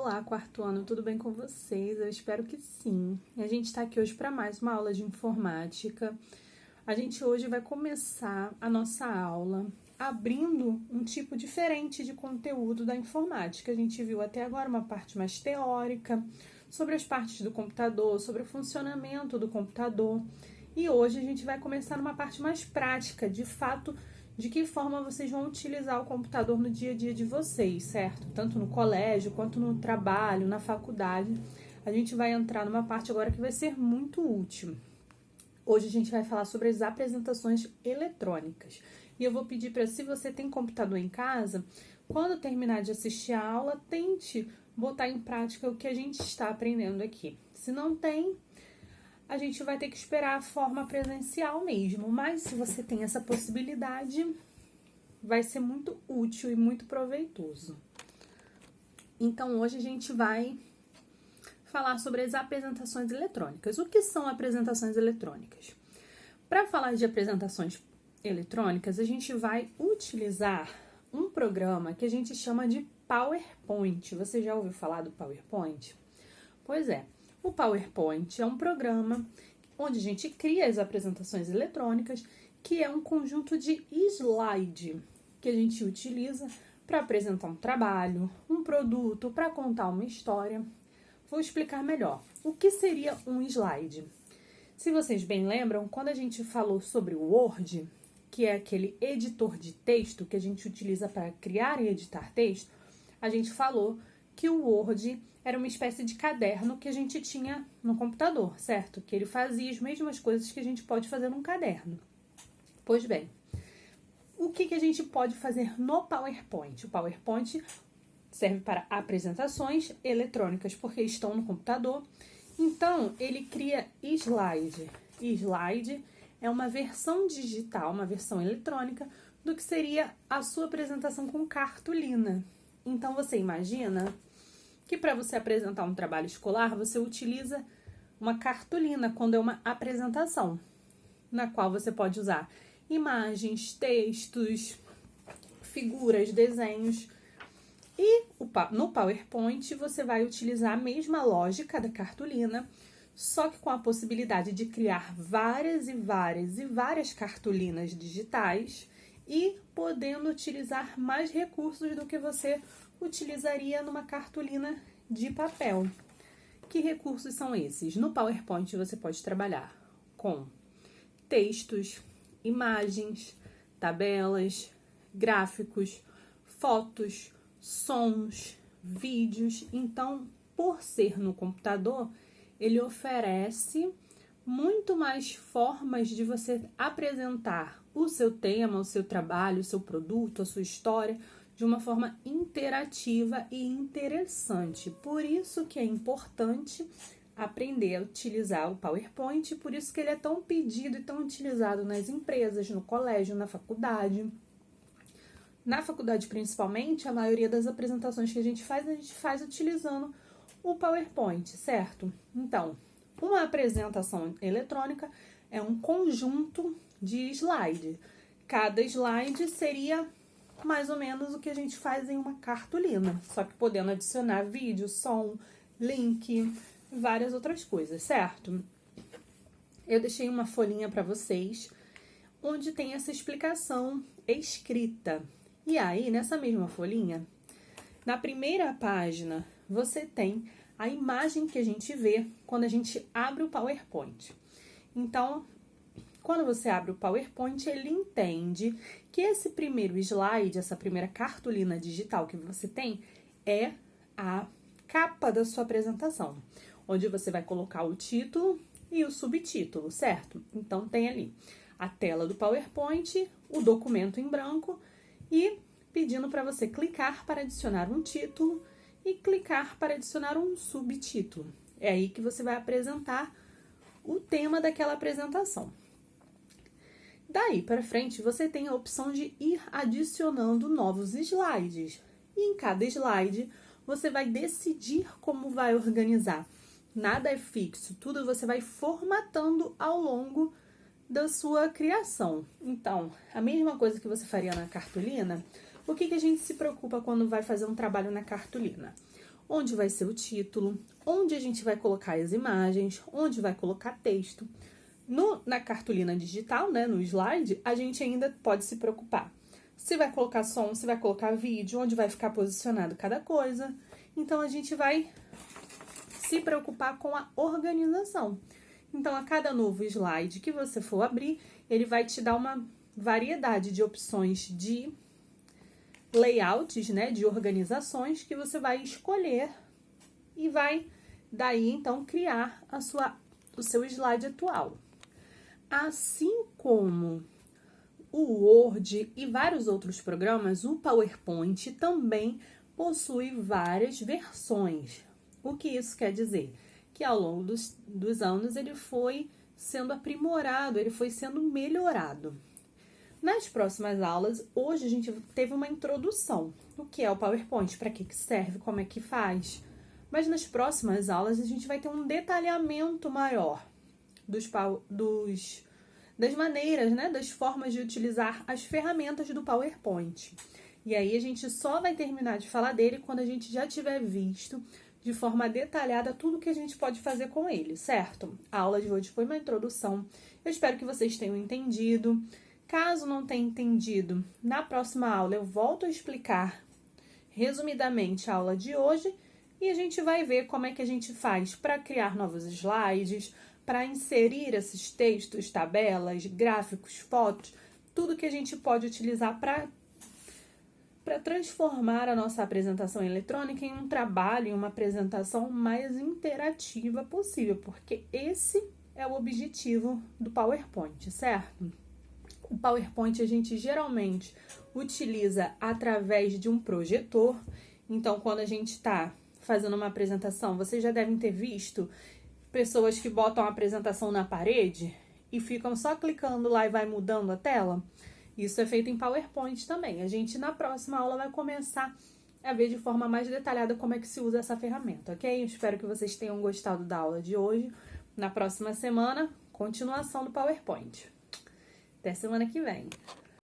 Olá, quarto ano, tudo bem com vocês? Eu espero que sim. A gente está aqui hoje para mais uma aula de informática. A gente hoje vai começar a nossa aula abrindo um tipo diferente de conteúdo da informática. A gente viu até agora uma parte mais teórica, sobre as partes do computador, sobre o funcionamento do computador. E hoje a gente vai começar numa parte mais prática, de fato, de que forma vocês vão utilizar o computador no dia a dia de vocês, certo? Tanto no colégio, quanto no trabalho, na faculdade. A gente vai entrar numa parte agora que vai ser muito útil. Hoje a gente vai falar sobre as apresentações eletrônicas. E eu vou pedir para, se você tem computador em casa, quando terminar de assistir a aula, tente botar em prática o que a gente está aprendendo aqui. Se não tem, a gente vai ter que esperar a forma presencial mesmo, mas se você tem essa possibilidade, vai ser muito útil e muito proveitoso. Então, hoje a gente vai falar sobre as apresentações eletrônicas. O que são apresentações eletrônicas? Para falar de apresentações eletrônicas, a gente vai utilizar um programa que a gente chama de PowerPoint. Você já ouviu falar do PowerPoint? Pois é. O PowerPoint é um programa onde a gente cria as apresentações eletrônicas, que é um conjunto de slide que a gente utiliza para apresentar um trabalho, um produto, para contar uma história. Vou explicar melhor. O que seria um slide? Se vocês bem lembram, quando a gente falou sobre o Word, que é aquele editor de texto que a gente utiliza para criar e editar texto, a gente falou que o Word era uma espécie de caderno que a gente tinha no computador, certo? Que ele fazia as mesmas coisas que a gente pode fazer num caderno. Pois bem, o que a gente pode fazer no PowerPoint? O PowerPoint serve para apresentações eletrônicas, porque estão no computador. Então, ele cria slide. Slide é uma versão digital, uma versão eletrônica do que seria a sua apresentação com cartolina. Então, você imagina que para você apresentar um trabalho escolar, você utiliza uma cartolina quando é uma apresentação, na qual você pode usar imagens, textos, figuras, desenhos. E no PowerPoint você vai utilizar a mesma lógica da cartolina, só que com a possibilidade de criar várias cartolinas digitais e podendo utilizar mais recursos do que você utilizaria numa cartolina de papel. Que recursos são esses? No PowerPoint você pode trabalhar com textos, imagens, tabelas, gráficos, fotos, sons, vídeos. Então, por ser no computador, ele oferece muito mais formas de você apresentar o seu tema, o seu trabalho, o seu produto, a sua história, de uma forma interativa e interessante. Por isso que é importante aprender a utilizar o PowerPoint, por isso que ele é tão pedido e tão utilizado nas empresas, no colégio, na faculdade. Na faculdade, principalmente, a maioria das apresentações que a gente faz utilizando o PowerPoint, certo? Então, uma apresentação eletrônica é um conjunto de slides. Cada slide seria mais ou menos o que a gente faz em uma cartolina, só que podendo adicionar vídeo, som, link, várias outras coisas, certo? Eu deixei uma folhinha para vocês, onde tem essa explicação escrita. E aí, nessa mesma folhinha, na primeira página, você tem a imagem que a gente vê quando a gente abre o PowerPoint. Então, quando você abre o PowerPoint, ele entende que esse primeiro slide, essa primeira cartolina digital que você tem, é a capa da sua apresentação, onde você vai colocar o título e o subtítulo, certo? Então, tem ali a tela do PowerPoint, o documento em branco e pedindo para você clicar para adicionar um título e clicar para adicionar um subtítulo. É aí que você vai apresentar o tema daquela apresentação. Daí para frente, você tem a opção de ir adicionando novos slides. E em cada slide, você vai decidir como vai organizar. Nada é fixo, tudo você vai formatando ao longo da sua criação. Então, a mesma coisa que você faria na cartolina, o que a gente se preocupa quando vai fazer um trabalho na cartolina? onde vai ser o título, onde a gente vai colocar as imagens, onde vai colocar texto. Na cartolina digital, né, no slide, a gente ainda pode se preocupar se vai colocar som, se vai colocar vídeo, onde vai ficar posicionado cada coisa. Então, a gente vai se preocupar com a organização. Então, a cada novo slide que você for abrir, ele vai te dar uma variedade de opções de layouts, né, de organizações que você vai escolher e vai daí então criar o seu slide atual. Assim como o Word e vários outros programas, o PowerPoint também possui várias versões. O que isso quer dizer? Que ao longo dos anos ele foi sendo aprimorado, ele foi sendo melhorado. Nas próximas aulas, hoje a gente teve uma introdução do que é o PowerPoint, para que serve, como é que faz. Mas nas próximas aulas a gente vai ter um detalhamento maior das maneiras, né, das formas de utilizar as ferramentas do PowerPoint. E aí a gente só vai terminar de falar dele quando a gente já tiver visto de forma detalhada tudo que a gente pode fazer com ele, certo? A aula de hoje foi uma introdução. Eu espero que vocês tenham entendido. Caso não tenha entendido, na próxima aula eu volto a explicar resumidamente a aula de hoje e a gente vai ver como é que a gente faz para criar novos slides, para inserir esses textos, tabelas, gráficos, fotos, tudo que a gente pode utilizar para transformar a nossa apresentação eletrônica em um trabalho, em uma apresentação mais interativa possível, porque esse é o objetivo do PowerPoint, certo? O PowerPoint a gente geralmente utiliza através de um projetor. Então, quando a gente está fazendo uma apresentação, vocês já devem ter visto pessoas que botam a apresentação na parede e ficam só clicando lá e vai mudando a tela. Isso é feito em PowerPoint também. A gente, na próxima aula, vai começar a ver de forma mais detalhada como é que se usa essa ferramenta, ok? Eu espero que vocês tenham gostado da aula de hoje. Na próxima semana, continuação do PowerPoint. Até semana que vem.